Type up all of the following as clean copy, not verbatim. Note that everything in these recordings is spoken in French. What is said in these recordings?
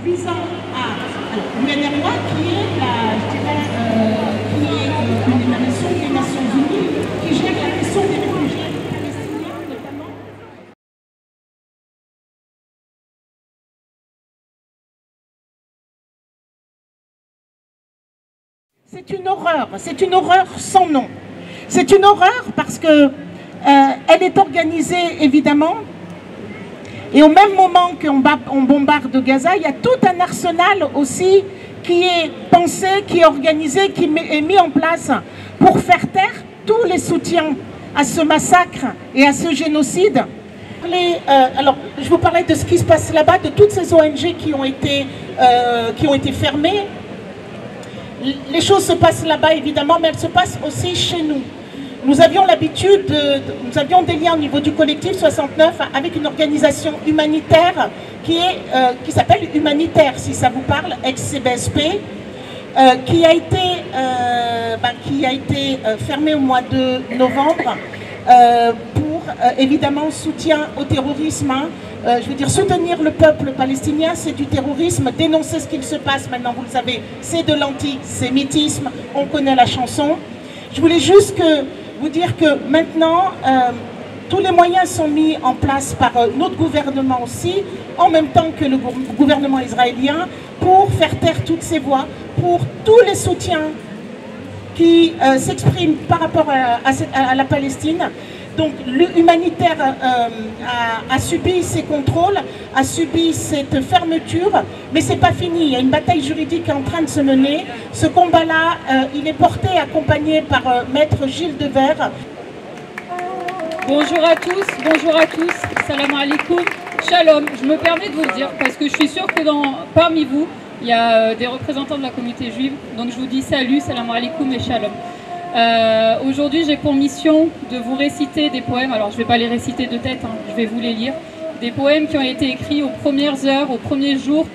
visant à l'UNRWA, qui est une émanation des Nations Unies, qui gère la question des réfugiés palestiniens notamment. C'est une horreur sans nom. C'est une horreur parce que elle est organisée évidemment. Et au même moment qu'on bombarde Gaza, il y a tout un arsenal aussi qui est pensé, qui est organisé, qui est mis en place pour faire taire tous les soutiens à ce massacre et à ce génocide. Alors, je vous parlais de ce qui se passe là-bas, de toutes ces ONG qui ont été fermées. Les choses se passent là-bas évidemment, mais elles se passent aussi chez nous. Nous avions l'habitude, nous avions des liens au niveau du collectif 69 avec une organisation humanitaire qui s'appelle Humanitaire, si ça vous parle, ex-CBSP, qui a été fermée au mois de novembre pour évidemment soutien au terrorisme. Je veux dire, soutenir le peuple palestinien, c'est du terrorisme. Dénoncer ce qu'il se passe maintenant, vous le savez, c'est de l'antisémitisme. On connaît la chanson. Je voulais juste vous dire que maintenant, tous les moyens sont mis en place par notre gouvernement aussi, en même temps que le gouvernement israélien, pour faire taire toutes ces voix, pour tous les soutiens qui s'expriment par rapport à la Palestine. Donc l'humanitaire a subi ces contrôles, a subi cette fermeture, mais c'est pas fini. Il y a une bataille juridique en train de se mener. Ce combat-là, il est porté, accompagné par Maître Gilles Devers. Bonjour à tous, salam alaikum, shalom. Je me permets de vous le dire parce que je suis sûre que parmi vous, il y a des représentants de la communauté juive. Donc je vous dis salut, salam alaikum et shalom. Aujourd'hui, j'ai pour mission de vous réciter des poèmes. Alors, je ne vais pas les réciter de tête, je vais vous les lire. Des poèmes qui ont été écrits aux premières heures, aux premiers jours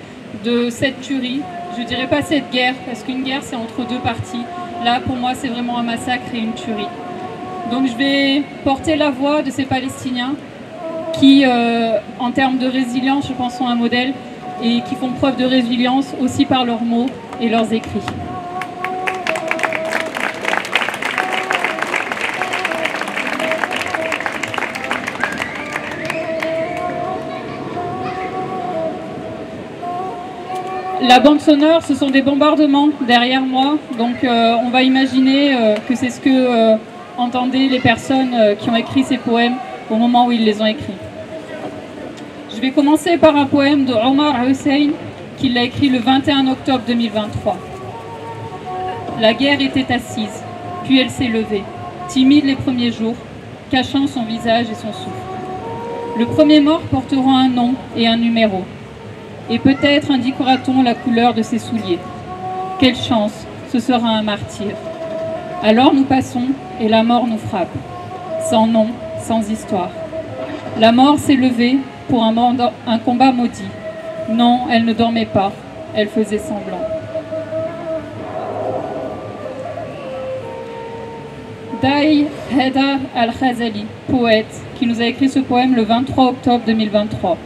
de cette tuerie. Je ne dirais pas cette guerre, parce qu'une guerre, c'est entre deux parties. Là, pour moi, c'est vraiment un massacre et une tuerie. Donc, je vais porter la voix de ces Palestiniens qui, en termes de résilience, je pense, sont un modèle et qui font preuve de résilience aussi par leurs mots et leurs écrits. La bande sonore, ce sont des bombardements derrière moi, donc on va imaginer que c'est ce que entendaient les personnes qui ont écrit ces poèmes au moment où ils les ont écrits. Je vais commencer par un poème de Omar Hussein, qui l'a écrit le 21 octobre 2023. La guerre était assise, puis elle s'est levée, timide les premiers jours, cachant son visage et son souffle. Le premier mort portera un nom et un numéro. Et peut-être indiquera-t-on la couleur de ses souliers. Quelle chance, ce sera un martyr. Alors nous passons et la mort nous frappe. Sans nom, sans histoire. La mort s'est levée pour un combat maudit. Non, elle ne dormait pas, elle faisait semblant. Daï Haidar al-Khazali, poète, qui nous a écrit ce poème le 23 octobre 2023.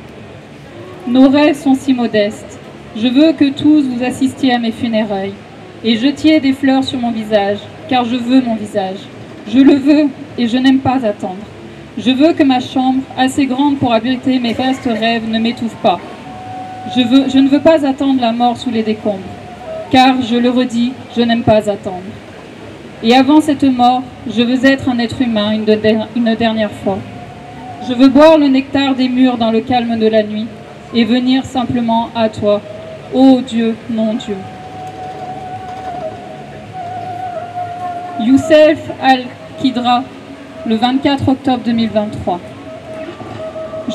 Nos rêves sont si modestes. Je veux que tous vous assistiez à mes funérailles et jetiez des fleurs sur mon visage, car je veux mon visage. Je le veux et je n'aime pas attendre. Je veux que ma chambre, assez grande pour abriter mes vastes rêves, ne m'étouffe pas. Je ne veux pas attendre la mort sous les décombres, car, je le redis, je n'aime pas attendre. Et avant cette mort, je veux être un être humain une dernière fois. Je veux boire le nectar des murs dans le calme de la nuit, et venir simplement à toi, ô Dieu, mon Dieu. Youssef Al-Kidra, le 24 octobre 2023.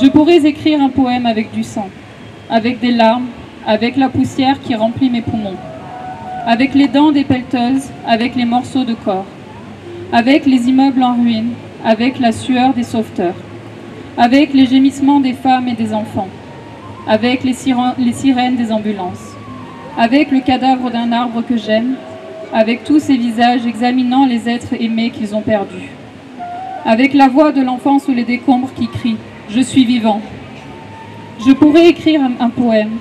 Je pourrais écrire un poème avec du sang, avec des larmes, avec la poussière qui remplit mes poumons, avec les dents des pelleteuses, avec les morceaux de corps, avec les immeubles en ruine, avec la sueur des sauveteurs, avec les gémissements des femmes et des enfants, avec les sirènes des ambulances, avec le cadavre d'un arbre que j'aime, avec tous ces visages examinant les êtres aimés qu'ils ont perdus, avec la voix de l'enfant sous les décombres qui crie « Je suis vivant ». Je pourrais écrire un poème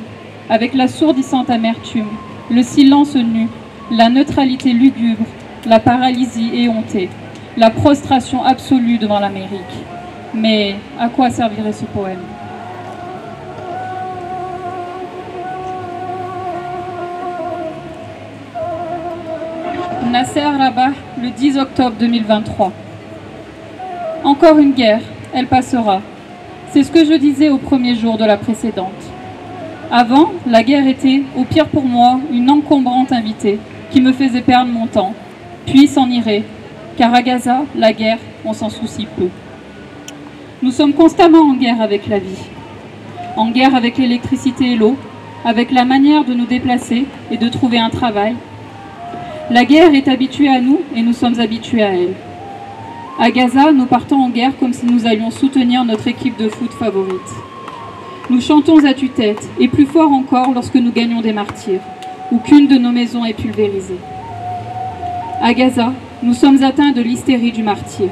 avec l'assourdissante amertume, le silence nu, la neutralité lugubre, la paralysie éhontée, la prostration absolue devant l'Amérique. Mais à quoi servirait ce poème? Nasser Rabah, le 10 octobre 2023. Encore une guerre, elle passera. C'est ce que je disais au premier jour de la précédente. Avant, la guerre était, au pire pour moi, une encombrante invitée qui me faisait perdre mon temps, puis s'en irait, car à Gaza, la guerre, on s'en soucie peu. Nous sommes constamment en guerre avec la vie, en guerre avec l'électricité et l'eau, avec la manière de nous déplacer et de trouver un travail. La guerre est habituée à nous et nous sommes habitués à elle. À Gaza, nous partons en guerre comme si nous allions soutenir notre équipe de foot favorite. Nous chantons à tue-tête, et plus fort encore lorsque nous gagnons des martyrs, ou qu'une de nos maisons est pulvérisée. À Gaza, nous sommes atteints de l'hystérie du martyr,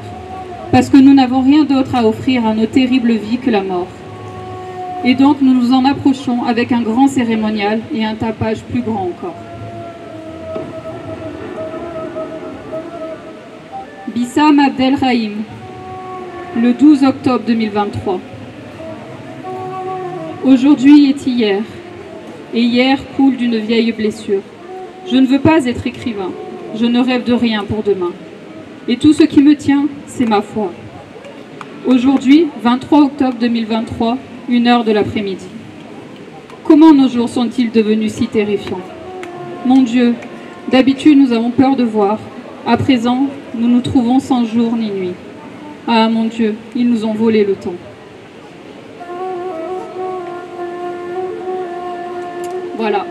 parce que nous n'avons rien d'autre à offrir à nos terribles vies que la mort. Et donc nous nous en approchons avec un grand cérémonial et un tapage plus grand encore. Bissam Abdelrahim, le 12 octobre 2023. Aujourd'hui est hier, et hier coule d'une vieille blessure. Je ne veux pas être écrivain, je ne rêve de rien pour demain. Et tout ce qui me tient, c'est ma foi. Aujourd'hui, 23 octobre 2023, 1h de l'après-midi. Comment nos jours sont-ils devenus si terrifiants? Mon Dieu, d'habitude nous avons peur de voir. À présent, nous nous trouvons sans jour ni nuit. Ah mon Dieu, ils nous ont volé le temps. Voilà.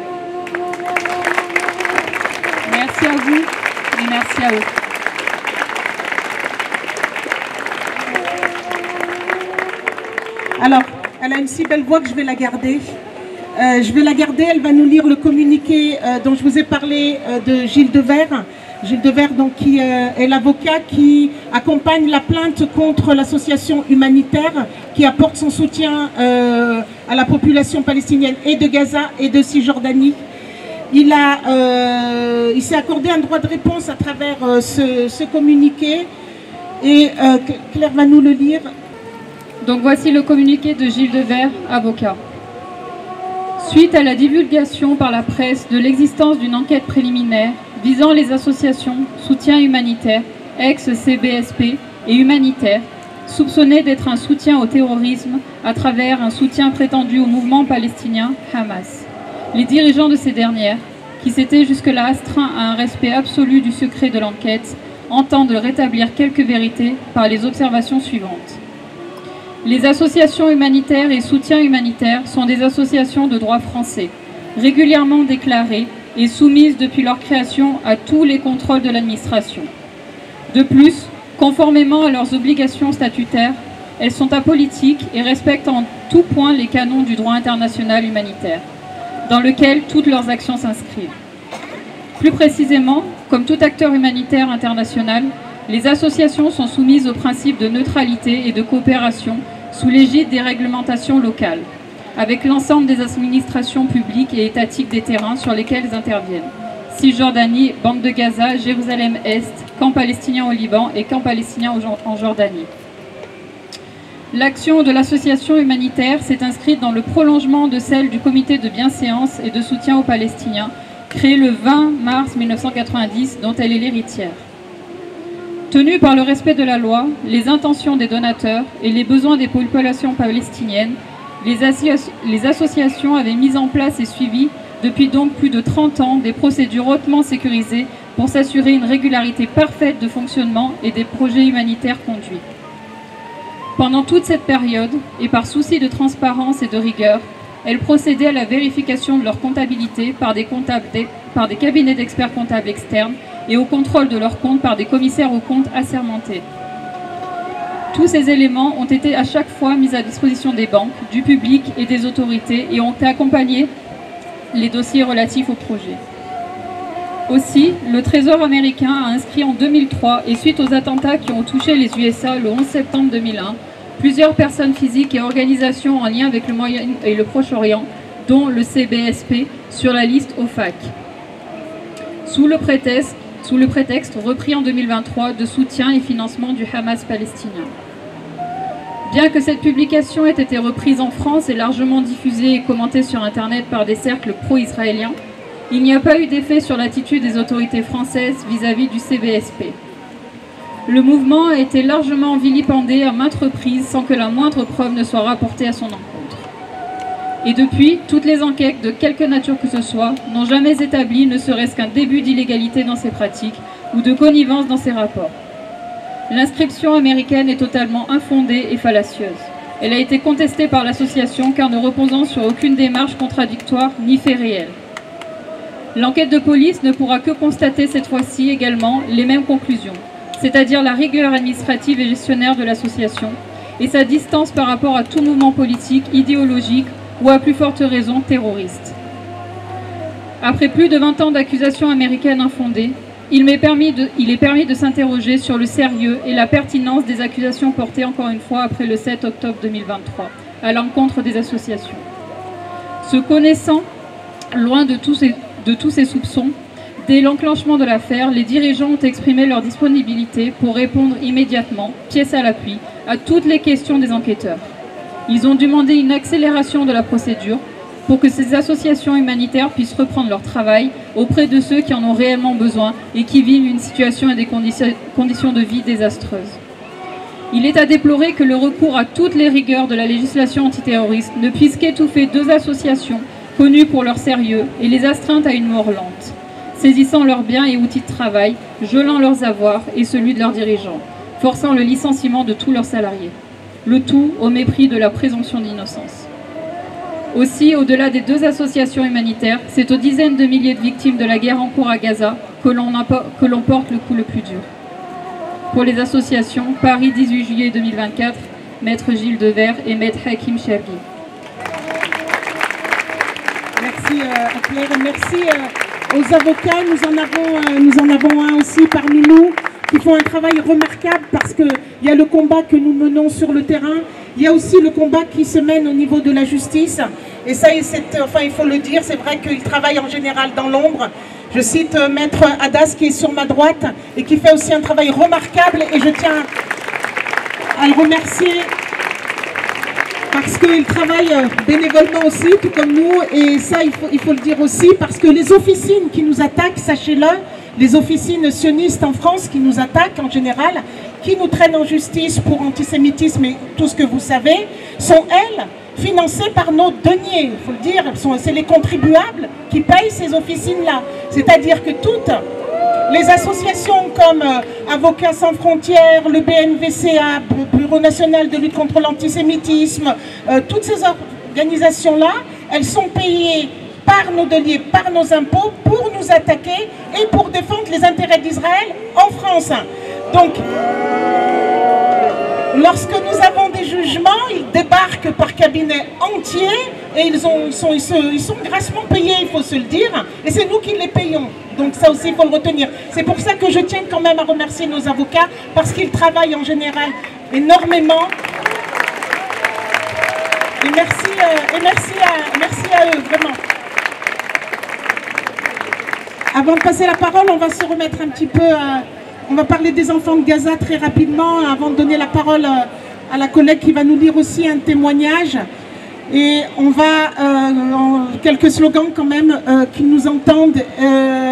Merci à vous et merci à eux. Alors, elle a une si belle voix que je vais la garder. Elle va nous lire le communiqué dont je vous ai parlé de Gilles Devers. Gilles Devers, donc, qui est l'avocat qui accompagne la plainte contre l'association humanitaire qui apporte son soutien à la population palestinienne et de Gaza et de Cisjordanie. Il s'est accordé un droit de réponse à travers ce communiqué et Claire va nous le lire. Donc voici le communiqué de Gilles Devers, avocat. Suite à la divulgation par la presse de l'existence d'une enquête préliminaire visant les associations soutien humanitaire, ex-CBSP et humanitaire, soupçonnées d'être un soutien au terrorisme à travers un soutien prétendu au mouvement palestinien Hamas. Les dirigeants de ces dernières, qui s'étaient jusque-là astreints à un respect absolu du secret de l'enquête, entendent rétablir quelques vérités par les observations suivantes. Les associations humanitaires et soutien humanitaire sont des associations de droit français, régulièrement déclarées et soumises depuis leur création à tous les contrôles de l'administration. De plus, conformément à leurs obligations statutaires, elles sont apolitiques et respectent en tout point les canons du droit international humanitaire, dans lequel toutes leurs actions s'inscrivent. Plus précisément, comme tout acteur humanitaire international, les associations sont soumises au principe de neutralité et de coopération sous l'égide des réglementations locales, avec l'ensemble des administrations publiques et étatiques des terrains sur lesquels elles interviennent. Cisjordanie, bande de Gaza, Jérusalem-Est, camp palestinien au Liban et camp palestinien en Jordanie. L'action de l'association humanitaire s'est inscrite dans le prolongement de celle du comité de bienséance et de soutien aux Palestiniens, créé le 20 mars 1990, dont elle est l'héritière. Tenue par le respect de la loi, les intentions des donateurs et les besoins des populations palestiniennes, les associations avaient mis en place et suivi depuis donc plus de 30 ans des procédures hautement sécurisées pour s'assurer une régularité parfaite de fonctionnement et des projets humanitaires conduits. Pendant toute cette période, et par souci de transparence et de rigueur, elles procédaient à la vérification de leur comptabilité par des cabinets d'experts comptables externes et au contrôle de leurs comptes par des commissaires aux comptes assermentés. Tous ces éléments ont été à chaque fois mis à disposition des banques, du public et des autorités et ont accompagné les dossiers relatifs au projet. Aussi, le Trésor américain a inscrit en 2003, et suite aux attentats qui ont touché les USA le 11 septembre 2001, plusieurs personnes physiques et organisations en lien avec le Moyen et le Proche-Orient dont le CBSP, sur la liste OFAC, sous le prétexte repris en 2023 de soutien et financement du Hamas palestinien. Bien que cette publication ait été reprise en France et largement diffusée et commentée sur Internet par des cercles pro-israéliens, il n'y a pas eu d'effet sur l'attitude des autorités françaises vis-à-vis du CBSP. Le mouvement a été largement vilipendé à maintes reprises sans que la moindre preuve ne soit rapportée à son encontre. Et depuis, toutes les enquêtes, de quelque nature que ce soit, n'ont jamais établi ne serait-ce qu'un début d'illégalité dans ces pratiques ou de connivence dans ces rapports. L'inscription américaine est totalement infondée et fallacieuse. Elle a été contestée par l'association car ne reposant sur aucune démarche contradictoire ni fait réel. L'enquête de police ne pourra que constater cette fois-ci également les mêmes conclusions, c'est-à-dire la rigueur administrative et gestionnaire de l'association et sa distance par rapport à tout mouvement politique, idéologique ou à plus forte raison terroriste. Après plus de 20 ans d'accusations américaines infondées, il est permis de s'interroger sur le sérieux et la pertinence des accusations portées encore une fois après le 7 octobre 2023 à l'encontre des associations. Se connaissant loin de tous ces soupçons, dès l'enclenchement de l'affaire, les dirigeants ont exprimé leur disponibilité pour répondre immédiatement, pièce à l'appui, à toutes les questions des enquêteurs. Ils ont demandé une accélération de la procédure pour que ces associations humanitaires puissent reprendre leur travail auprès de ceux qui en ont réellement besoin et qui vivent une situation et des conditions de vie désastreuses. Il est à déplorer que le recours à toutes les rigueurs de la législation antiterroriste ne puisse qu'étouffer deux associations connues pour leur sérieux et les astreindre à une mort lente, saisissant leurs biens et outils de travail, gelant leurs avoirs et celui de leurs dirigeants, forçant le licenciement de tous leurs salariés. Le tout au mépris de la présomption d'innocence. Aussi, au-delà des deux associations humanitaires, c'est aux dizaines de milliers de victimes de la guerre en cours à Gaza que l'on porte le coup le plus dur. Pour les associations, Paris 18 juillet 2024, Maître Gilles Devers et Maître Hakim Chergui. Merci Claire et merci aux avocats. Nous en avons un aussi parmi nous qui font un travail remarquable parce qu'il y a le combat que nous menons sur le terrain, il y a aussi le combat qui se mène au niveau de la justice. Et ça, il faut le dire, c'est vrai qu'ils travaillent en général dans l'ombre. Je cite Maître Hadas qui est sur ma droite et qui fait aussi un travail remarquable et je tiens à le remercier parce qu'il travaille bénévolement aussi, tout comme nous, et ça il faut le dire aussi, parce que les officines qui nous attaquent, sachez-le, les officines sionistes en France qui nous attaquent en général, qui nous traînent en justice pour antisémitisme et tout ce que vous savez, sont elles financées par nos deniers, il faut le dire, c'est les contribuables qui payent ces officines-là. C'est-à-dire que toutes les associations comme Avocats sans frontières, le BNVCA, Bureau national de lutte contre l'antisémitisme, toutes ces organisations-là, elles sont payées par nos deniers, par nos impôts, pour nous attaquer et pour défendre les intérêts d'Israël en France. Donc, lorsque nous avons des jugements, ils débarquent par cabinet entier et ils sont grassement payés, il faut se le dire, et c'est nous qui les payons. Donc ça aussi, il faut le retenir. C'est pour ça que je tiens quand même à remercier nos avocats, parce qu'ils travaillent en général énormément. Et merci à eux, vraiment. Avant de passer la parole, on va se remettre un petit peu... on va parler des enfants de Gaza très rapidement, avant de donner la parole à la collègue qui va nous lire aussi un témoignage. Et on va, quelques slogans quand même, qui nous entendent.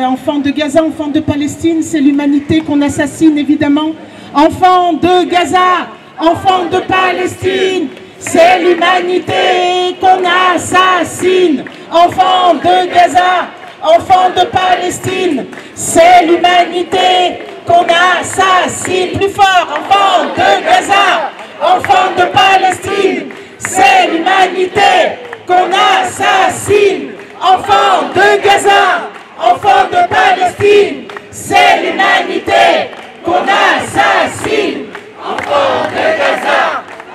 Enfants de Gaza, enfants de Palestine, c'est l'humanité qu'on assassine évidemment. Enfants de Gaza, enfants de Palestine, c'est l'humanité qu'on assassine. Enfants de Gaza, enfants de Palestine, c'est l'humanité qu'on assassine. Plus fort, enfants de Gaza, enfants de Palestine, c'est l'humanité qu'on assassine. Enfants de Gaza, enfants de Palestine, c'est l'humanité qu'on assassine. Enfants de Gaza,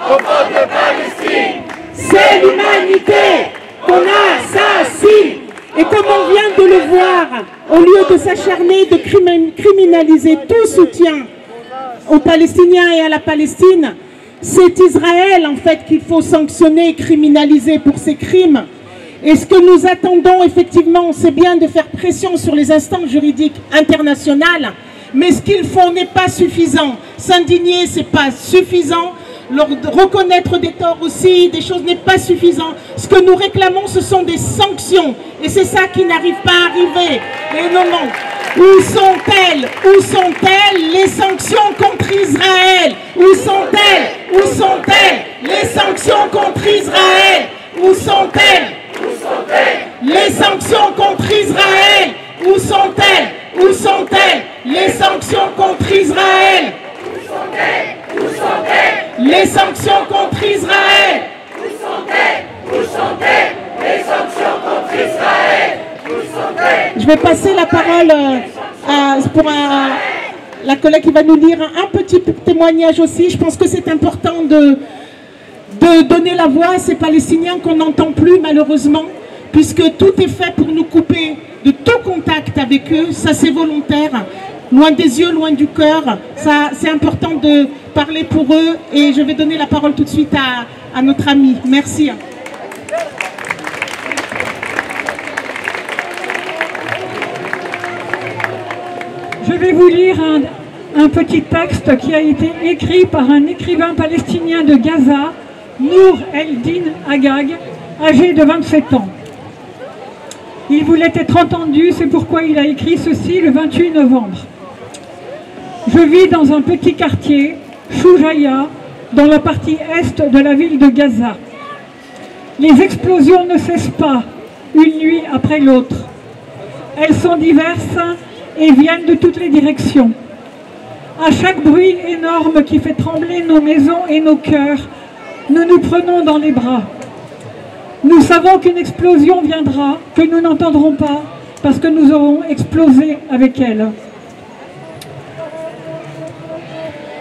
enfants de Palestine, c'est l'humanité qu'on assassine. Et comme on vient de le voir, au lieu de s'acharner, de criminaliser tout soutien aux Palestiniens et à la Palestine, c'est Israël en fait qu'il faut sanctionner et criminaliser pour ses crimes. Et ce que nous attendons, effectivement, c'est bien de faire pression sur les instances juridiques internationales, mais ce qu'ils font n'est pas suffisant. S'indigner, ce n'est pas suffisant. Reconnaître des torts aussi, des choses n'est pas suffisant. Ce que nous réclamons, ce sont des sanctions. Et c'est ça qui n'arrive pas à arriver. Et non, non. Où sont-elles? Où sont-elles les sanctions contre Israël? Où sont-elles? Où sont-elles les sanctions contre Israël? Où sont-elles? Les sanctions contre Israël? Où sont-elles? Où sont-elles les sanctions contre Israël? Où sont-elles? Où sont-elles les sanctions contre Israël? Où sont-elles? Où sont-elles les sanctions contre Israël? Où sont-elles? Je vais passer la parole pour la collègue qui va nous lire un petit témoignage aussi. Je pense que c'est important de donner la voix à ces Palestiniens qu'on n'entend plus malheureusement, puisque tout est fait pour nous couper de tout contact avec eux. Ça, c'est volontaire, loin des yeux, loin du cœur. Ça, c'est important de parler pour eux, et je vais donner la parole tout de suite à notre ami. Merci. Je vais vous lire un petit texte qui a été écrit par un écrivain palestinien de Gaza, Nour El-Din Agag, âgé de 27 ans. Il voulait être entendu, c'est pourquoi il a écrit ceci le 28 novembre. Je vis dans un petit quartier, Choujaya, dans la partie est de la ville de Gaza. Les explosions ne cessent pas, une nuit après l'autre. Elles sont diverses et viennent de toutes les directions. À chaque bruit énorme qui fait trembler nos maisons et nos cœurs, nous nous prenons dans les bras. Nous savons qu'une explosion viendra, que nous n'entendrons pas, parce que nous aurons explosé avec elle.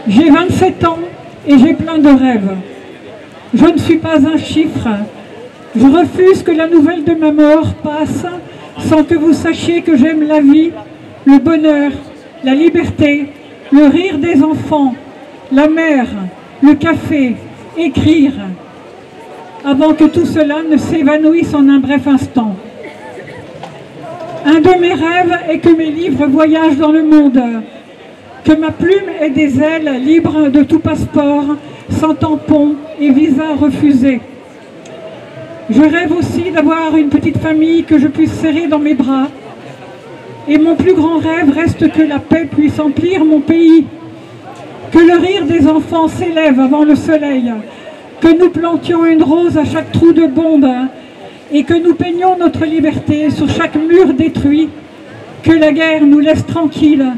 J'ai 27 ans et j'ai plein de rêves. Je ne suis pas un chiffre. Je refuse que la nouvelle de ma mort passe sans que vous sachiez que j'aime la vie, le bonheur, la liberté, le rire des enfants, la mer, le café, écrire, avant que tout cela ne s'évanouisse en un bref instant. Un de mes rêves est que mes livres voyagent dans le monde, que ma plume ait des ailes libres de tout passeport, sans tampon et visa refusé. Je rêve aussi d'avoir une petite famille que je puisse serrer dans mes bras. Et mon plus grand rêve reste que la paix puisse emplir mon pays, que le rire des enfants s'élève avant le soleil, que nous plantions une rose à chaque trou de bombe et que nous peignions notre liberté sur chaque mur détruit, que la guerre nous laisse tranquilles,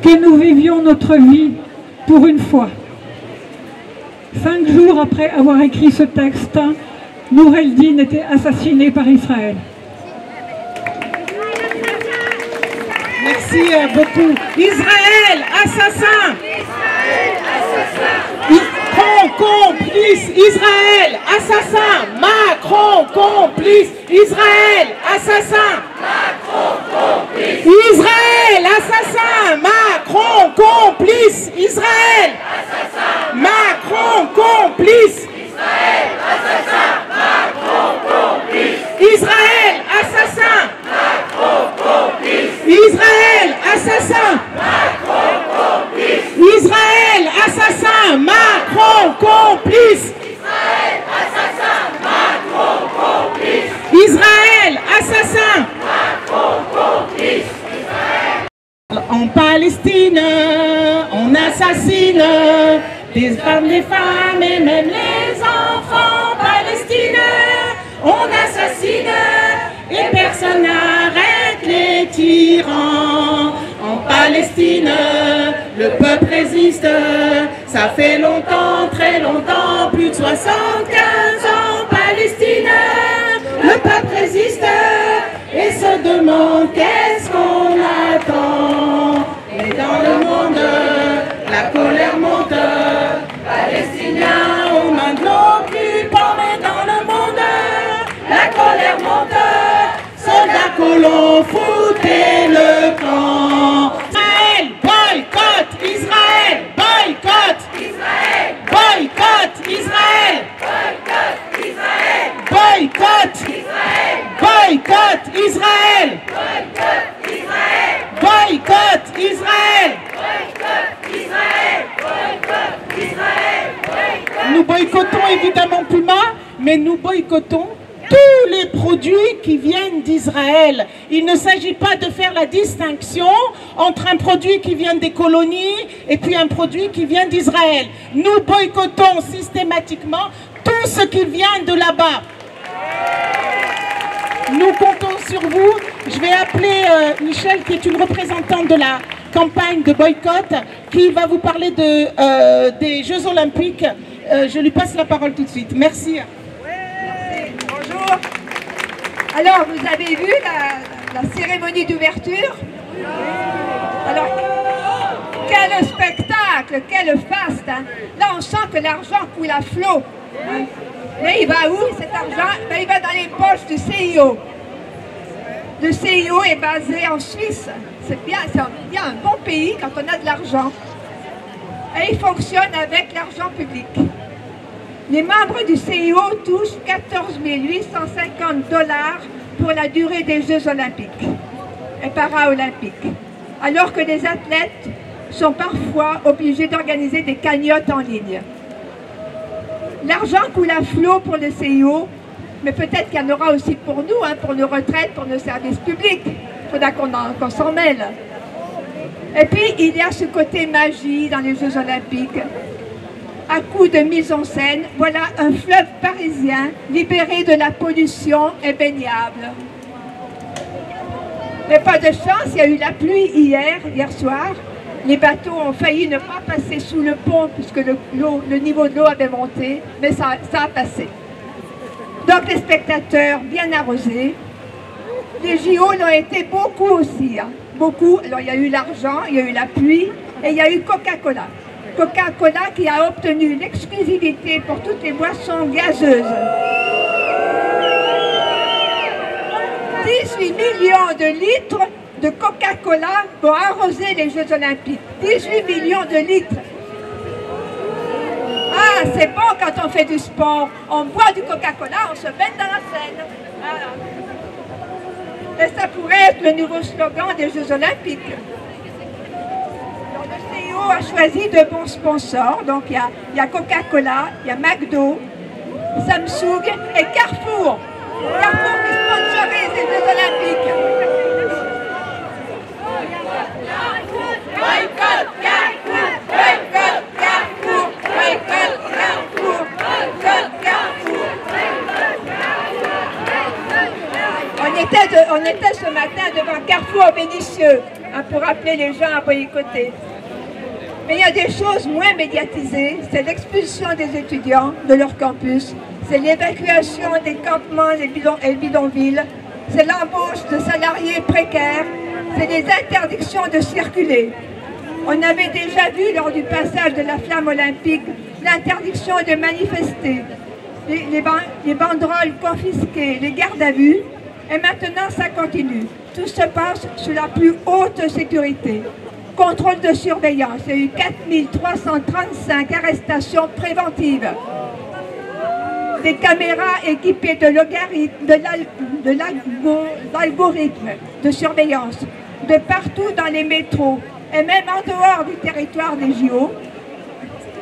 que nous vivions notre vie pour une fois. 5 jours après avoir écrit ce texte, Nour El-Din était assassiné par Israël. Merci beaucoup. Israël, assassin. Israël, assassin. Macron, complice. Israël, assassin. Macron, complice. Israël, assassin. Macron, complice. Israël, assassin. Macron, complice. Israël, assassin. Macron, complice. Israël, assassin. Macron, complice. Israël, assassin. Macron, complice. Israël, assassin. Macron, complice. Israël, assassin. Macron, complice. Israël, assassin. Macron, complice. Israël, assassin. Macron, complice. En Palestine, on assassine des femmes et même les enfants palestiniens. On assassine et personne n'arrête les tyrans. En Palestine, le peuple résiste. Ça fait longtemps, très longtemps, plus de 75 ans. Palestine, le peuple résiste et se demande qu'est-ce qu'on attend. Et dans le monde, la colère monte. Palestiniens aux mains de l'occupant, mais dans le monde, la colère monte. Soldats colons, foutez le camp. Israël, boycott Israël, boycott Israël, boycott Israël, boycott Israël, boycott Israël. Israël! Boycott Israël! Nous boycottons évidemment Puma, mais nous boycottons tous les produits qui viennent d'Israël. Il ne s'agit pas de faire la distinction entre un produit qui vient des colonies et puis un produit qui vient d'Israël. Nous boycottons systématiquement tout ce qui vient de là-bas. Nous comptons sur vous. Je vais appeler Michel, qui est une représentante de la campagne de boycott, qui va vous parler des Jeux Olympiques. Je lui passe la parole tout de suite. Merci. Bonjour. Alors, vous avez vu la cérémonie d'ouverture? Alors, quel spectacle, quel faste, hein. Là, on sent que l'argent coule à flot. Hein. Mais il va où cet argent? Ben, il va dans les poches du CIO. Le CIO est basé en Suisse. C'est bien un bon pays quand on a de l'argent. Et il fonctionne avec l'argent public. Les membres du CIO touchent 14 850 $ pour la durée des Jeux Olympiques et Paralympiques, alors que les athlètes sont parfois obligés d'organiser des cagnottes en ligne. L'argent coule à flot pour le CIO, mais peut-être qu'il y en aura aussi pour nous, hein, pour nos retraites, pour nos services publics. Il faudra qu'on s'en mêle. Et puis, il y a ce côté magie dans les Jeux Olympiques. À coup de mise en scène, voilà un fleuve parisien libéré de la pollution et baignable. Mais pas de chance, il y a eu la pluie hier soir. Les bateaux ont failli ne pas passer sous le pont puisque le niveau de l'eau avait monté, mais ça a passé. Donc les spectateurs bien arrosés. Les JO l'ont été beaucoup aussi, hein, beaucoup. Alors il y a eu l'argent, il y a eu la pluie et il y a eu Coca-Cola. Coca-Cola qui a obtenu l'exclusivité pour toutes les boissons gazeuses. 18 millions de litres de Coca-Cola vont arroser les Jeux Olympiques. 18 millions de litres. Ah, c'est bon quand on fait du sport. On boit du Coca-Cola, on se baigne dans la Seine. Voilà. Et ça pourrait être le nouveau slogan des Jeux Olympiques. Alors, le CIO a choisi de bons sponsors. Donc il y a Coca-Cola, il y a McDo, Samsung et Carrefour. Carrefour qui sponsorise les Jeux Olympiques. Boycott Carrefour, boycott Carrefour, boycott Carrefour, boycott Carrefour. On était ce matin devant Carrefour Vénitieux, hein, pour appeler les gens à boycotter. Mais il y a des choses moins médiatisées, c'est l'expulsion des étudiants de leur campus, c'est l'évacuation des campements et bidonvilles, c'est l'embauche de salariés précaires, c'est les interdictions de circuler. On avait déjà vu lors du passage de la flamme olympique l'interdiction de manifester, les banderoles confisquées, les gardes à vue, et maintenant ça continue. Tout se passe sous la plus haute sécurité. Contrôle de surveillance, il y a eu 4335 arrestations préventives. Des caméras équipées de l'algorithme de surveillance de partout dans les métros et même en dehors du territoire des JO.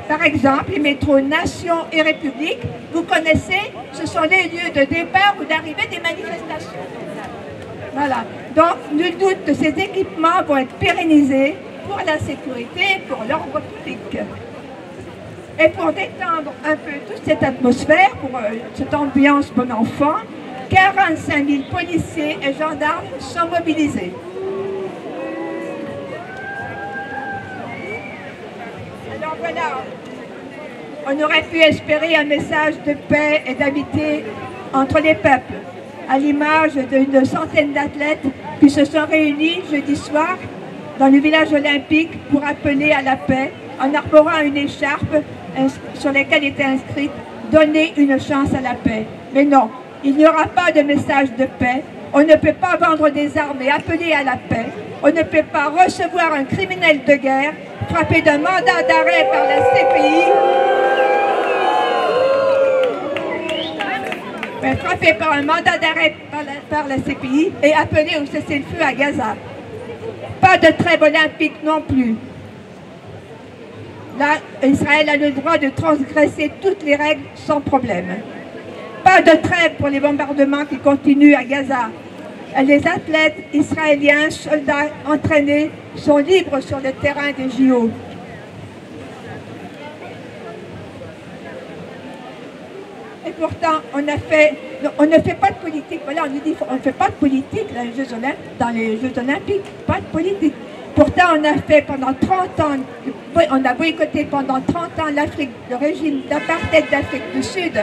Par exemple, les métros Nation et République, vous connaissez, ce sont les lieux de départ ou d'arrivée des manifestations. Voilà. Donc, nul doute que ces équipements vont être pérennisés pour la sécurité, pour l'ordre public. Et pour détendre un peu toute cette atmosphère, pour cette ambiance bon enfant, 45 000 policiers et gendarmes sont mobilisés. Alors voilà, on aurait pu espérer un message de paix et d'amitié entre les peuples, à l'image d'une centaine d'athlètes qui se sont réunis jeudi soir dans le village olympique pour appeler à la paix en arborant une écharpe sur laquelle était inscrite « Donner une chance à la paix ». Mais non, il n'y aura pas de message de paix. On ne peut pas vendre des armes et appeler à la paix. On ne peut pas recevoir un criminel de guerre frappé d'un mandat d'arrêt par la CPI. frappé par un mandat d'arrêt par la CPI et appelé au cessez-le-feu à Gaza. Pas de trêve olympique non plus. Là, Israël a le droit de transgresser toutes les règles sans problème. Pas de trêve pour les bombardements qui continuent à Gaza. Les athlètes israéliens, soldats entraînés, sont libres sur le terrain des JO. Et pourtant, on ne fait pas de politique. Voilà, on nous dit on ne fait pas de politique dans les Jeux Olympiques, pas de politique. Pourtant, on a fait pendant 30 ans, on a boycotté pendant 30 ans l'Afrique, le régime d'apartheid d'Afrique du Sud,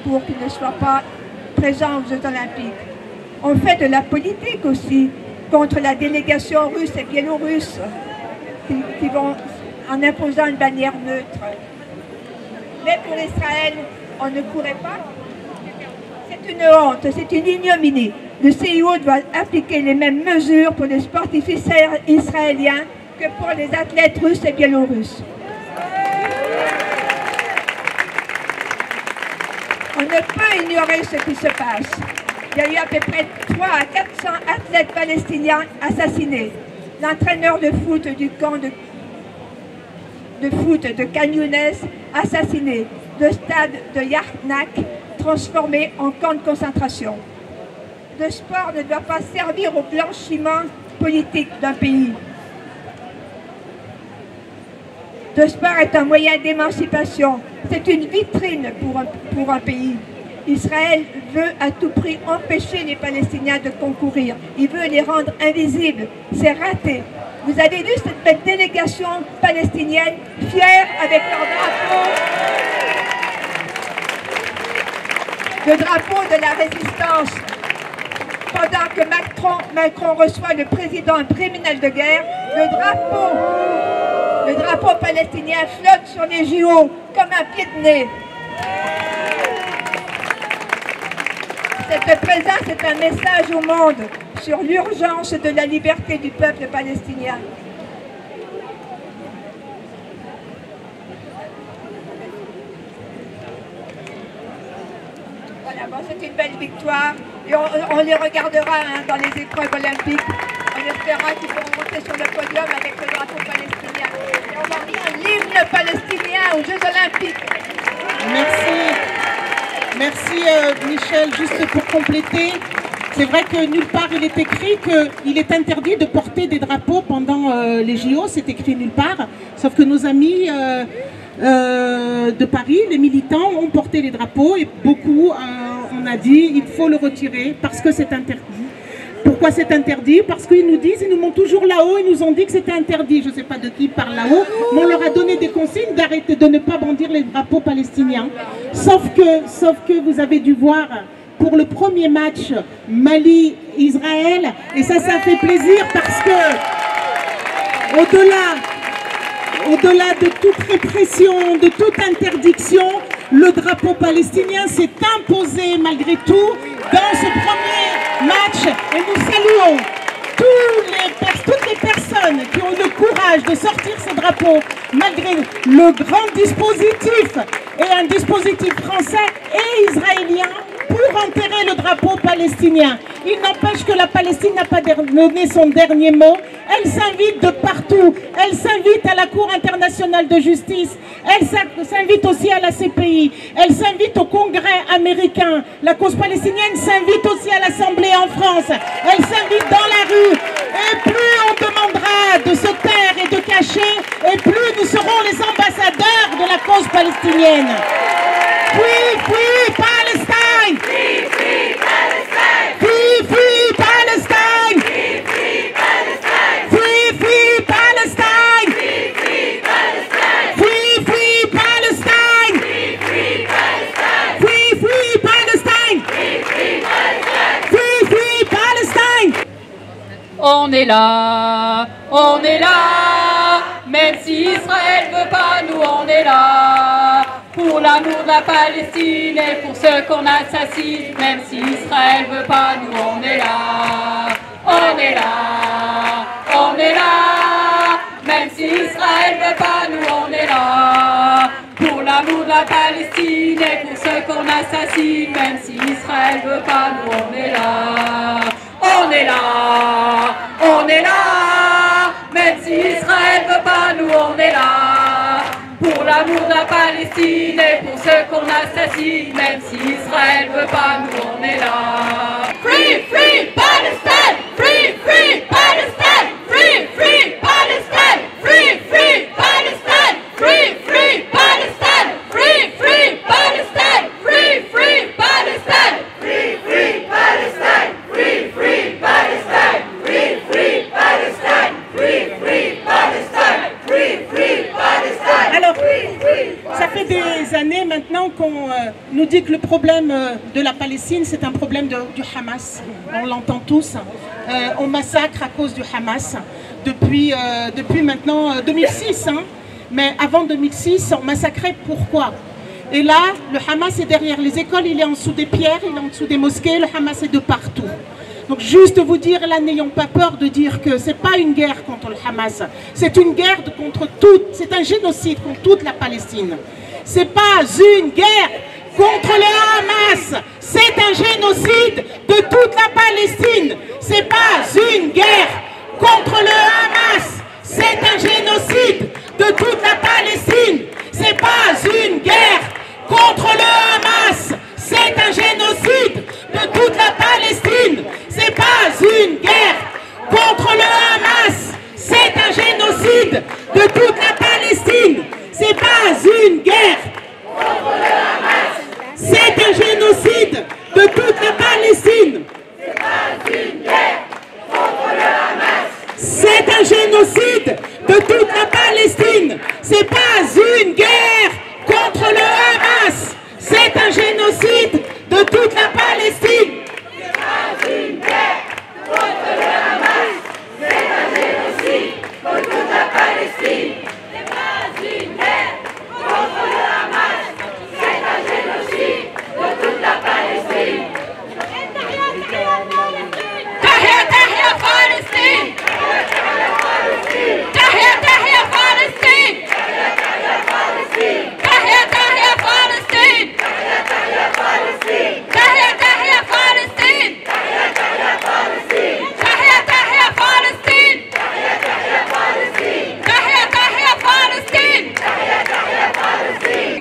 pour qu'il ne soit pas présent aux Jeux Olympiques. On fait de la politique aussi contre la délégation russe et biélorusse qui vont en imposant une bannière neutre. Mais pour Israël, on ne pourrait pas. C'est une honte, c'est une ignominie. Le CIO doit appliquer les mêmes mesures pour les sportifs israéliens que pour les athlètes russes et biélorusses. On ne peut ignorer ce qui se passe. Il y a eu à peu près 300 à 400 athlètes palestiniens assassinés. L'entraîneur de foot du camp de foot de Khan Younes assassiné. Le stade de Yarnak transformé en camp de concentration. Le sport ne doit pas servir au blanchiment politique d'un pays. Le sport est un moyen d'émancipation. C'est une vitrine pour un pays. Israël veut à tout prix empêcher les Palestiniens de concourir. Il veut les rendre invisibles. C'est raté. Vous avez vu cette belle délégation palestinienne, fière avec leur drapeau, le drapeau de la résistance. Pendant que Macron reçoit le président criminel de guerre, le drapeau palestinien flotte sur les JO comme un pied de nez. Cette présence est un message au monde sur l'urgence de la liberté du peuple palestinien. Voilà, bon, c'est une belle victoire et on les regardera dans les épreuves olympiques. On espérera qu'ils vont monter sur le podium avec le drapeau palestinien. Et on va lire l'hymne palestinien aux Jeux olympiques. Merci. Merci Michel, juste pour compléter, c'est vrai que nulle part il est écrit qu'il est interdit de porter des drapeaux pendant les JO, c'est écrit nulle part, sauf que nos amis de Paris, les militants, ont porté les drapeaux et beaucoup, on a dit, il faut le retirer parce que c'est interdit. Pourquoi c'est interdit? Parce qu'ils nous disent, ils nous montrent toujours là-haut, ils nous ont dit que c'était interdit. Je ne sais pas de qui parle là-haut, mais on leur a donné des consignes d'arrêter de ne pas brandir les drapeaux palestiniens. Sauf que vous avez dû voir pour le premier match Mali-Israël, et ça fait plaisir parce que au-delà de toute répression, de toute interdiction, le drapeau palestinien s'est imposé malgré tout dans ce premier match et nous saluons toutes les personnes qui ont le courage de sortir ce drapeau malgré le grand dispositif et un dispositif français et israélien pour enterrer le drapeau palestinien. Il n'empêche que la Palestine n'a pas donné son dernier mot. Elle s'invite de partout. Elle s'invite à la Cour internationale de justice. Elle s'invite aussi à la CPI. Elle s'invite au Congrès américain. La cause palestinienne s'invite aussi à l'Assemblée en France. Elle s'invite dans la rue. Et plus on demandera de se taire et de cacher, et plus nous serons les ambassadeurs de la cause palestinienne. Free, free Palestine! Free, free Palestine! Free, free Palestine! Free, free Palestine! Free, free Palestine! Free, free Palestine! Free, free Palestine! On est là, même si Israël veut pas, nous on est là. Pour l'amour de la Palestine et pour ceux qu'on assassine, même si Israël veut pas, nous on est là. On est là, même si Israël veut pas, nous on est là. Pour l'amour de la Palestine et pour ceux qu'on assassine, même si Israël veut pas, nous on est là. On est là, on est là, même si Israël veut pas, nous on est là. Pour l'amour de la Palestine et pour ceux qu'on assassine, même si Israël veut pas, nous on est là. Free, free Palestine, free, free Palestine, free, free Palestine, free, free Palestine, free, free Palestine, free, free Palestine, free, free Palestine, free, free Palestine, free, free Palestine, free, free Palestine, free, free Palestine, free, free Palestine. Alors, ça fait des années maintenant qu'on nous dit que le problème de la Palestine, c'est un problème du Hamas. On l'entend tous. On massacre à cause du Hamas depuis maintenant 2006. Mais avant 2006, on massacrait pourquoi? Et là, le Hamas est derrière les écoles, il est en dessous des pierres, il est en dessous des mosquées, le Hamas est de partout. Donc juste vous dire, là, n'ayons pas peur de dire que ce n'est pas une guerre contre le Hamas, c'est une guerre contre toute, c'est un génocide contre toute la Palestine. Ce n'est pas une guerre contre le Hamas, c'est un génocide de toute la Palestine. Ce n'est pas une guerre contre le Hamas, c'est un génocide de toute la Palestine. Ce n'est pas une guerre contre le Hamas, c'est un génocide de toute la Palestine. C'est pas une guerre contre le Hamas, c'est un génocide de toute la Palestine. C'est pas une guerre contre le Hamas, c'est un génocide de toute la Palestine. C'est pas une guerre contre le Hamas, c'est un génocide de toute la Palestine. C'est pas une guerre contre le Hamas, c'est un génocide de toute la Palestine. C'est pas une guerre contre le Hamas, c'est un génocide de toute la Palestine. C'est pas une guerre contre le Hamas, c'est un génocide de toute la Palestine. Tahia, Tahia, Palestine! Tahia, Tahia, Palestine! Tahia, Tahia, Palestine! Tahia, Tahia, Palestine! Tahia, Tahia, Palestine! Tahia, Tahia, Palestine! Tahia, Tahia, Palestine! Tahia, Tahia, Palestine! Tahia, Tahia, Palestine! Tahia, Tahia, Palestine!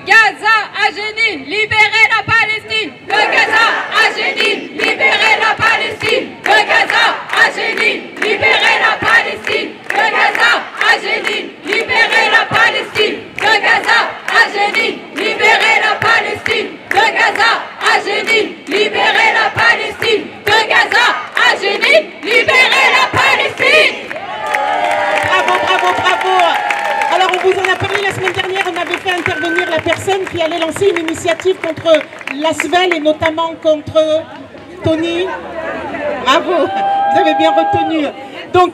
Gaza à Jénine, libérez la Palestine! De Gaza à Jénine, libérez la Palestine! De Gaza à Jénine, libérez la Palestine! De Gaza à Jénine, libérez la Palestine! De Gaza à Jénine, libérez la Palestine! De Gaza à Jénine, libérez la Palestine! De Gaza à Jénine, libérez la Palestine! Bravo, bravo, bravo! Alors on vous en a parlé la semaine dernière, on avait fait intervenir la personne qui allait lancer une initiative contre l'Asvel et notamment contre Tony. Bravo, vous avez bien retenu. Donc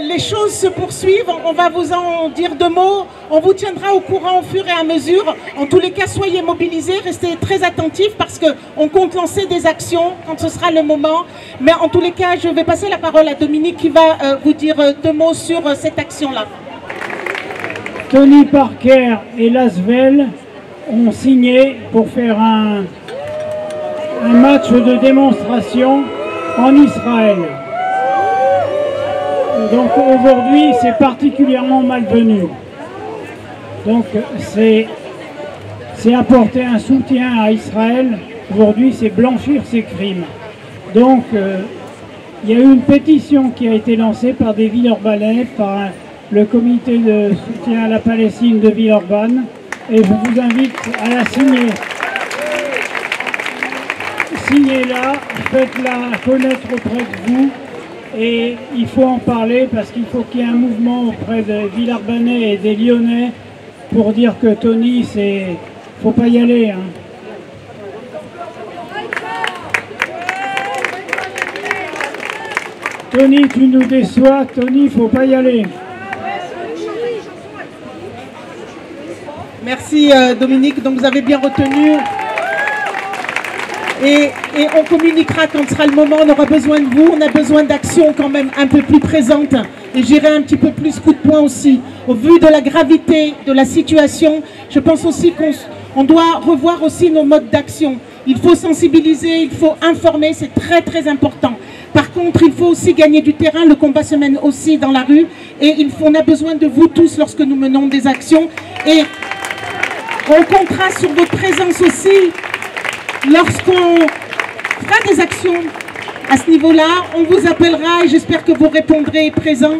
les choses se poursuivent, on va vous en dire deux mots, on vous tiendra au courant au fur et à mesure. En tous les cas, soyez mobilisés, restez très attentifs parce qu'on compte lancer des actions quand ce sera le moment. Mais en tous les cas, je vais passer la parole à Dominique qui va vous dire deux mots sur cette action-là. Tony Parker et l'Asvel ont signé pour faire un match de démonstration en Israël. Donc aujourd'hui, c'est particulièrement malvenu. Donc c'est apporter un soutien à Israël. Aujourd'hui, c'est blanchir ses crimes. Donc il y a eu une pétition qui a été lancée par des Villeurbanais, par le comité de soutien à la Palestine de Villeurbanne. Et je vous invite à la signer. Signez-la, faites-la connaître auprès de vous. Et il faut en parler parce qu'il faut qu'il y ait un mouvement auprès des Villeurbanais et des Lyonnais pour dire que Tony, faut pas y aller. Hein. Tony, tu nous déçois. Tony, faut pas y aller. Merci Dominique, donc vous avez bien retenu. Et on communiquera quand sera le moment, on aura besoin de vous, on a besoin d'actions quand même un peu plus présentes. Et j'irai un petit peu plus coup de poing aussi. Au vu de la gravité de la situation, je pense aussi qu'on doit revoir aussi nos modes d'action. Il faut sensibiliser, il faut informer, c'est très très important. Par contre, il faut aussi gagner du terrain, le combat se mène aussi dans la rue. Et on a besoin de vous tous lorsque nous menons des actions. Et on comptera sur votre présence aussi. Lorsqu'on fera des actions à ce niveau-là, on vous appellera et j'espère que vous répondrez présents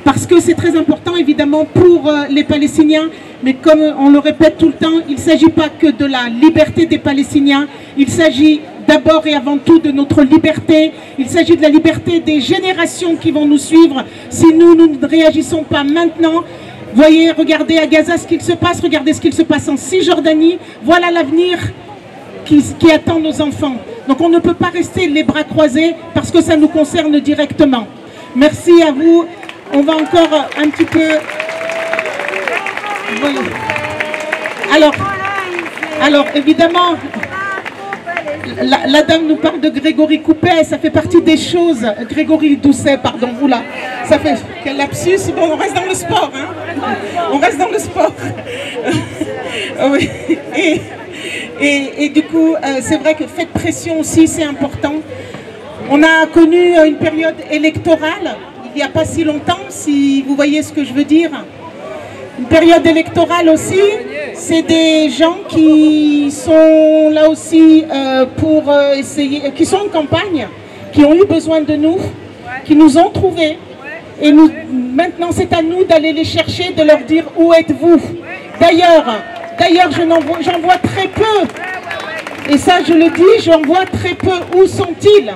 parce que c'est très important évidemment pour les Palestiniens. Mais comme on le répète tout le temps, il ne s'agit pas que de la liberté des Palestiniens, il s'agit d'abord et avant tout de notre liberté, il s'agit de la liberté des générations qui vont nous suivre si nous ne réagissons pas maintenant. Voyez, regardez à Gaza ce qu'il se passe, regardez ce qu'il se passe en Cisjordanie, voilà l'avenir qui attend nos enfants. Donc on ne peut pas rester les bras croisés parce que ça nous concerne directement. Merci à vous. On va encore un petit peu... Voilà. Alors évidemment, la dame nous parle de Grégory Coupet, ça fait partie des choses. Grégory Doucet, pardon, oula, ça fait quel lapsus. Bon, on reste dans le sport, hein. On reste dans le sport. Oui. Et du coup, c'est vrai que faites pression aussi, c'est important. On a connu une période électorale, il n'y a pas si longtemps, si vous voyez ce que je veux dire. Une période électorale aussi, c'est des gens qui sont là aussi pour essayer, qui sont en campagne, qui ont eu besoin de nous, qui nous ont trouvés. Et nous, maintenant, c'est à nous d'aller les chercher, de leur dire où êtes-vous. D'ailleurs, j'en vois très peu. Et ça, je le dis, j'en vois très peu. Où sont-ils?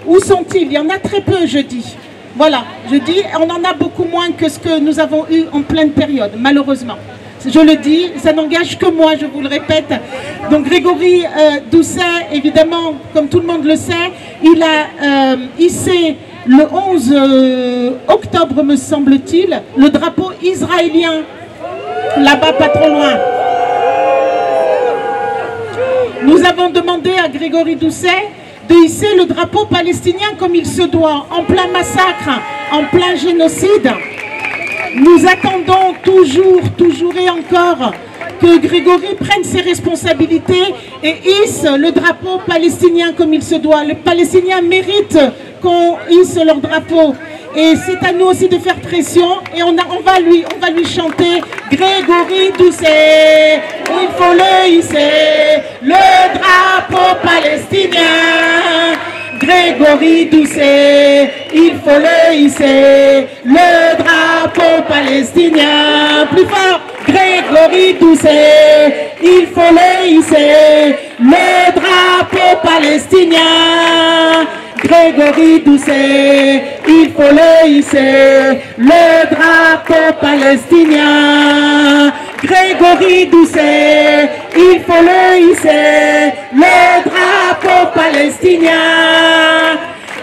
Où sont-ils? Il y en a très peu, je dis. Voilà, je dis, on en a beaucoup moins que ce que nous avons eu en pleine période, malheureusement. Je le dis, ça n'engage que moi, je vous le répète. Donc Grégory Doucet, évidemment, comme tout le monde le sait, il a hissé le 11 octobre, me semble-t-il, le drapeau israélien, là-bas pas trop loin. Nous avons demandé à Grégory Doucet de hisser le drapeau palestinien comme il se doit, en plein massacre, en plein génocide. Nous attendons toujours et encore que Grégory prenne ses responsabilités et hisse le drapeau palestinien comme il se doit. Les Palestiniens méritent qu'on hisse leur drapeau. Et c'est à nous aussi de faire pression et on va lui chanter Grégory Doucet, il faut le hisser, le drapeau palestinien. Grégory Doucet, il faut le hisser, le drapeau palestinien. Plus fort, Grégory Doucet, il faut le hisser, le drapeau palestinien. Grégory Doucet, il faut le hisser, le drapeau palestinien. Grégory Doucet, il faut le hisser, le drapeau palestinien.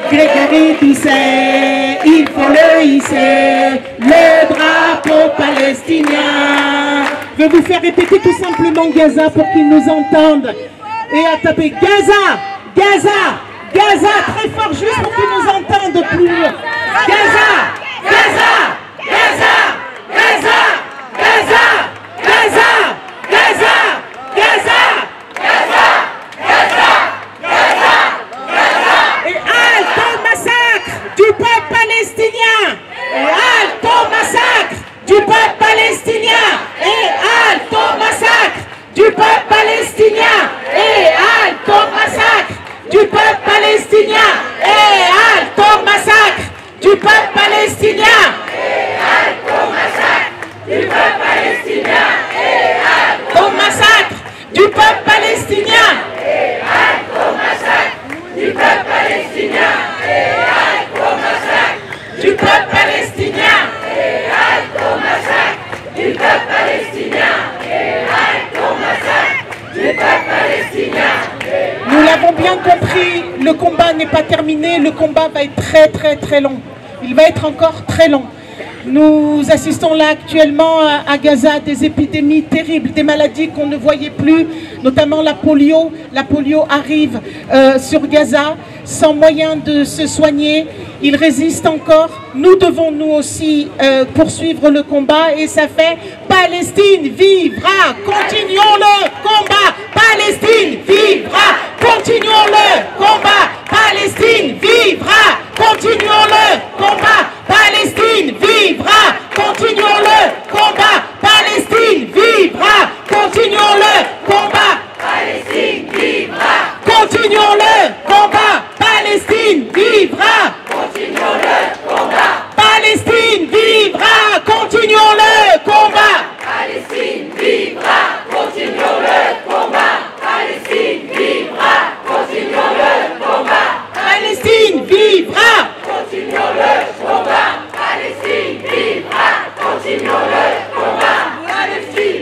Grégory Doucet, il faut le hisser, le drapeau palestinien. Je vais vous faire répéter tout simplement Gaza pour qu'ils nous entendent. Et à taper Gaza, Gaza, Gaza, très fort, juste pour qu'ils nous entendent plus. Gaza, Gaza, Gaza, Gaza, Gaza, Gaza, Gaza, Gaza, Gaza, Gaza, Gaza, Gaza. Et halte au massacre du peuple palestinien. Et halte au massacre du peuple palestinien. Et halte au massacre du peuple palestinien. Et halte au massacre du peuple palestinien. Et halte au massacre du peuple palestinien. Et halte au massacre du peuple palestinien. Et halte au massacre du peuple palestinien. Et halte au massacre du peuple palestinien. Et halte au massacre du peuple palestinien. Et halte au massacre du peuple palestinien. Et halte au massacre du peuple palestinien. Nous l'avons bien compris, le combat n'est pas terminé, le combat va être très long. Il va être encore très long. Nous assistons là actuellement à Gaza des épidémies terribles, des maladies qu'on ne voyait plus, notamment la polio. La polio arrive sur Gaza sans moyen de se soigner. Il résiste encore. Nous devons nous aussi poursuivre le combat et ça fait Palestine vivra. Continuons le combat. Palestine vivra. Continuons le combat. Palestine vivra. Continuons le combat. Palestine vivra. Continuons le combat. Palestine vivra. Continuons le combat. Palestine vivra. Continuons le combat. Palestine vivra. Continuons le combat. Palestine vivra. Continuons le combat. Palestine vivra. Continuons le combat. Palestine vivra. Continuons le combat. Palestine vivra. Continuons le combat. Palestine vivra. Continuons le combat.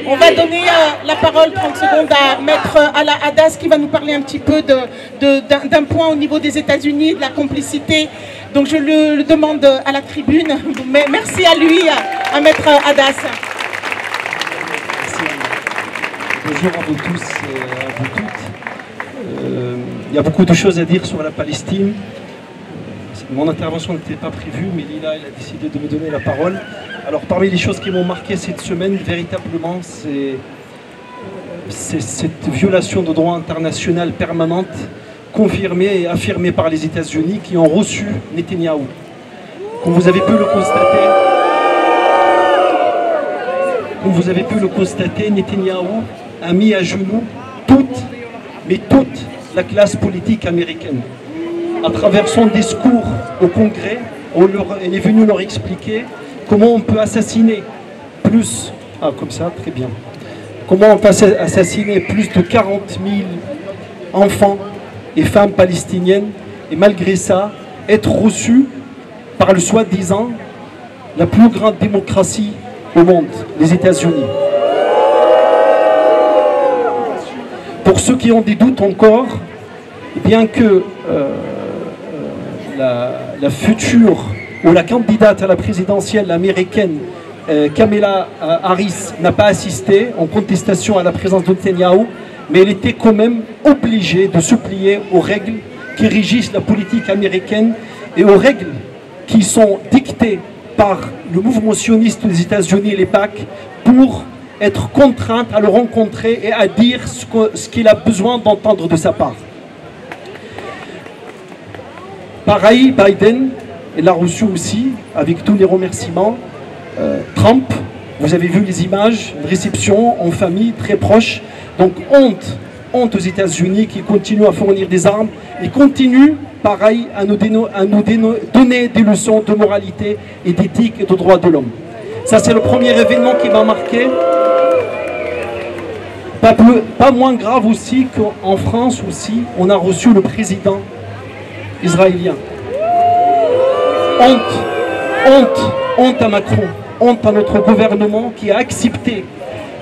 On va donner la parole 30 secondes à Maître Alaa Hadas qui va nous parler un petit peu d'un point au niveau des États-Unis, de la complicité. Donc je le demande à la tribune. Mais merci à lui, à Maître Hadas. Bonjour à vous tous et à vous toutes. Il y a beaucoup de choses à dire sur la Palestine. Mon intervention n'était pas prévue, mais Lila elle a décidé de me donner la parole. Alors parmi les choses qui m'ont marqué cette semaine, véritablement, c'est cette violation de droit international permanente, confirmée et affirmée par les États-Unis qui ont reçu Netanyahou. Comme vous avez pu le constater, Netanyahou a mis à genoux toute la classe politique américaine. À travers son discours au Congrès, elle est venue leur expliquer comment on peut assassiner plus, très bien. Comment on peut assassiner plus de 40 000 enfants et femmes palestiniennes et malgré ça, être reçu par le soi-disant la plus grande démocratie au monde, les États-Unis. Pour ceux qui ont des doutes encore, bien que la future ou la candidate à la présidentielle américaine Kamala Harris n'a pas assisté en contestation à la présence de Netanyahou, mais elle était quand même obligée de se plier aux règles qui régissent la politique américaine et aux règles qui sont dictées par le mouvement sioniste des États-Unis et les PAC pour être contrainte à le rencontrer et à dire ce qu'il a besoin d'entendre de sa part. Pareil, Biden, il l'a reçu aussi, avec tous les remerciements. Trump, vous avez vu les images, une réception en famille très proche. Donc honte aux États-Unis qui continuent à fournir des armes et continuent, pareil, à nous donner des leçons de moralité et d'éthique et de droits de l'homme. Ça, c'est le premier événement qui m'a marqué. Pas moins grave aussi qu'en France aussi, on a reçu le président israélien. Honte à Macron, honte à notre gouvernement qui a accepté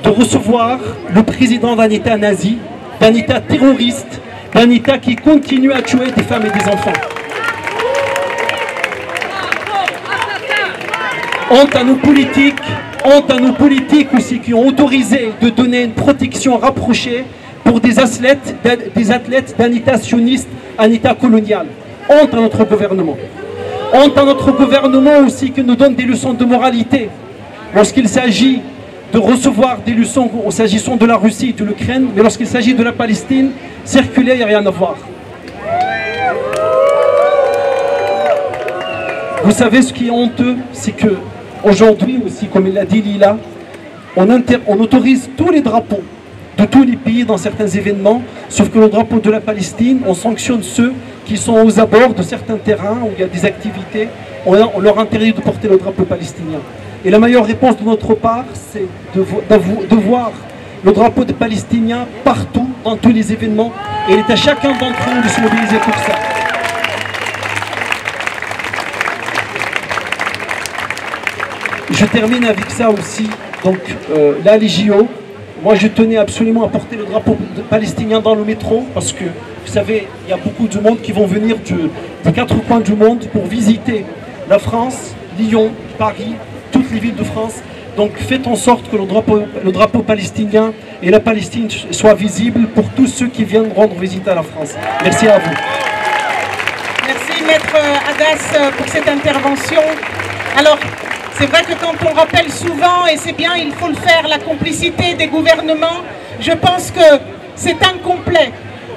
de recevoir le président d'un État nazi, d'un État terroriste, d'un État qui continue à tuer des femmes et des enfants. Honte à nos politiques aussi qui ont autorisé de donner une protection rapprochée pour des athlètes d'un État sioniste, un État colonial. Honte à notre gouvernement. Honte à notre gouvernement aussi qui nous donne des leçons de moralité. Lorsqu'il s'agit de recevoir des leçons s'agissant de la Russie et de l'Ukraine, mais lorsqu'il s'agit de la Palestine, circuler, il n'y a rien à voir. Vous savez ce qui est honteux, c'est que aujourd'hui aussi, comme il l'a dit Lila, on autorise tous les drapeaux de tous les pays dans certains événements, sauf que le drapeau de la Palestine, on sanctionne ceux qui sont aux abords de certains terrains où il y a des activités, on leur interdit de porter le drapeau palestinien. Et la meilleure réponse de notre part, c'est de voir le drapeau des Palestiniens partout, dans tous les événements, et il est à chacun d'entre nous de se mobiliser pour ça. Je termine avec ça aussi, donc là les JO, moi je tenais absolument à porter le drapeau palestinien dans le métro, parce que vous savez, il y a beaucoup de monde qui vont venir des 4 coins du monde pour visiter la France, Lyon, Paris, toutes les villes de France. Donc faites en sorte que le drapeau palestinien et la Palestine soient visibles pour tous ceux qui viennent rendre visite à la France. Merci à vous. Merci Maître Agas pour cette intervention. Alors, c'est vrai que quand on rappelle souvent, et c'est bien, il faut le faire, la complicité des gouvernements, je pense que c'est incomplet.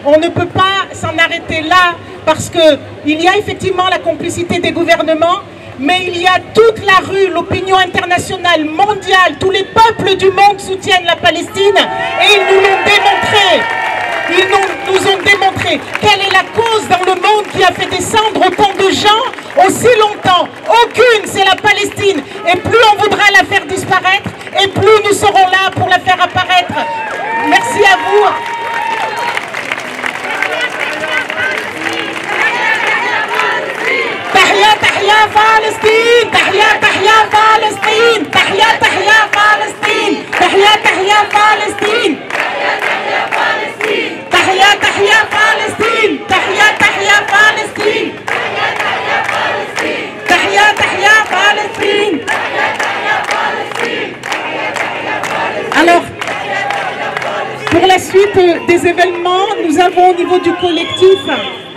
On ne peut pas s'en arrêter là parce qu'il y a effectivement la complicité des gouvernements, mais il y a toute la rue, l'opinion internationale, mondiale, tous les peuples du monde soutiennent la Palestine et ils nous l'ont démontré. Ils nous ont démontré quelle est la cause dans le monde qui a fait descendre autant de gens aussi longtemps. Aucune, c'est la Palestine. Et plus on voudra la faire disparaître, et plus nous serons là pour la faire apparaître. Merci à vous. Tahia, Tahia, Palestine! Tahia, Tahia, Palestine! Tahia, Tahia, Palestine! Tahia, Tahia, Palestine! Tahia, Tahia, Palestine! Tahia, Tahia, Palestine! Tahia, Tahia, Palestine! Alors, pour la suite des événements, nous avons au niveau du collectif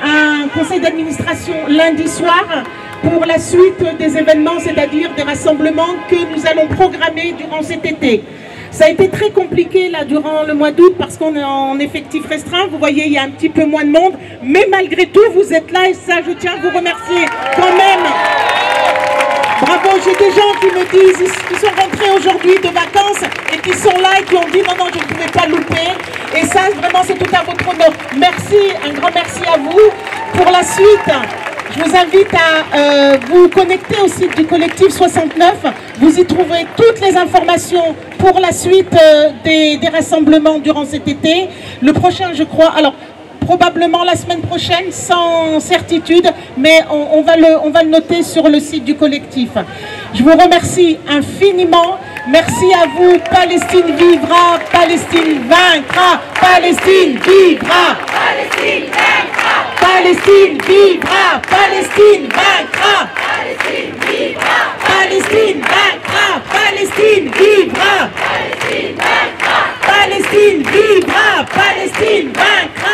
un conseil d'administration lundi soir pour la suite des événements, c'est-à-dire des rassemblements que nous allons programmer durant cet été. Ça a été très compliqué là durant le mois d'août parce qu'on est en effectif restreint. Vous voyez, il y a un petit peu moins de monde, mais malgré tout, vous êtes là et ça, je tiens à vous remercier quand même. Bravo, j'ai des gens qui me disent, qui sont rentrés aujourd'hui de vacances et qui sont là et qui ont dit non, non, je ne pouvais pas louper. Et ça, vraiment, c'est tout à votre honneur. Merci, un grand merci à vous. Pour la suite, je vous invite à vous connecter au site du collectif 69. Vous y trouverez toutes les informations pour la suite des rassemblements durant cet été. Le prochain, je crois, alors probablement la semaine prochaine, sans certitude, mais on va le noter sur le site du collectif. Je vous remercie infiniment. Merci à vous. Palestine vivra, Palestine vaincra, Palestine vivra, Palestine vaincra, Palestine vivra, Palestine vaincra, Palestine vivra, Palestine vaincra, Palestine vivra, Palestine vaincra, Palestine vivra, Palestine vaincra.